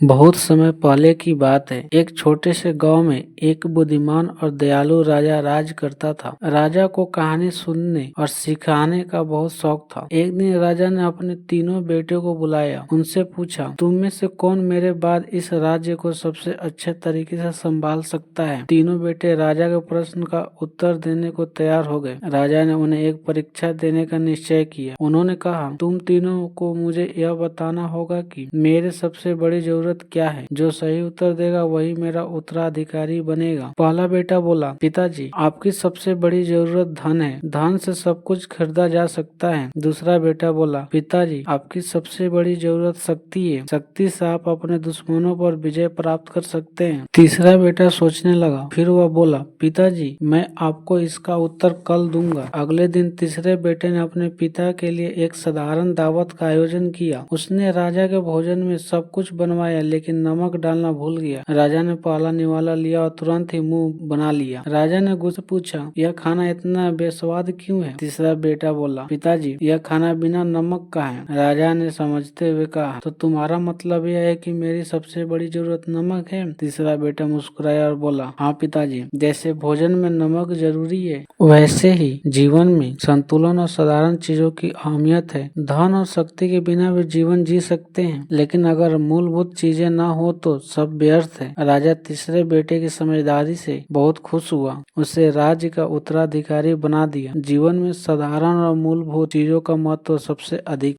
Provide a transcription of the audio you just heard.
बहुत समय पहले की बात है। एक छोटे से गांव में एक बुद्धिमान और दयालु राजा राज करता था। राजा को कहानी सुनने और सिखाने का बहुत शौक था। एक दिन राजा ने अपने तीनों बेटों को बुलाया, उनसे पूछा, तुम में से कौन मेरे बाद इस राज्य को सबसे अच्छे तरीके से संभाल सकता है। तीनों बेटे राजा के प्रश्न का उत्तर देने को तैयार हो गए। राजा ने उन्हें एक परीक्षा देने का निश्चय किया। उन्होंने कहा, तुम तीनों को मुझे यह बताना होगा कि मेरे सबसे बड़ी जरूरत क्या है। जो सही उत्तर देगा वही मेरा उत्तराधिकारी बनेगा। पहला बेटा बोला, पिताजी आपकी सबसे बड़ी जरूरत धन है। धन से सब कुछ खरीदा जा सकता है। दूसरा बेटा बोला, पिताजी आपकी सबसे बड़ी जरूरत शक्ति है। शक्ति से आप अपने दुश्मनों पर विजय प्राप्त कर सकते हैं। तीसरा बेटा सोचने लगा, फिर वह बोला, पिताजी मैं आपको इसका उत्तर कल दूंगा। अगले दिन तीसरे बेटे ने अपने पिता के लिए एक साधारण दावत का आयोजन किया। उसने राजा के भोजन में सब कुछ बनवाया लेकिन नमक डालना भूल गया। राजा ने पहला निवाला लिया और तुरंत ही मुंह बना लिया। राजा ने गुस्से पूछा, यह खाना इतना बेस्वाद क्यों है। तीसरा बेटा बोला, पिताजी यह खाना बिना नमक का है। राजा ने समझते हुए कहा, तो तुम्हारा मतलब यह है कि मेरी सबसे बड़ी जरूरत नमक है। तीसरा बेटा मुस्कुराया और बोला, हाँ पिताजी, जैसे भोजन में नमक जरूरी है वैसे ही जीवन में संतुलन और साधारण चीजों की अहमियत है। धन और शक्ति के बिना भी जीवन जी सकते हैं, लेकिन अगर मूलभूत चीजें ना हो तो सब व्यर्थ है। राजा तीसरे बेटे की समझदारी से बहुत खुश हुआ। उसे राज्य का उत्तराधिकारी बना दिया। जीवन में साधारण और मूलभूत चीजों का महत्व सबसे अधिक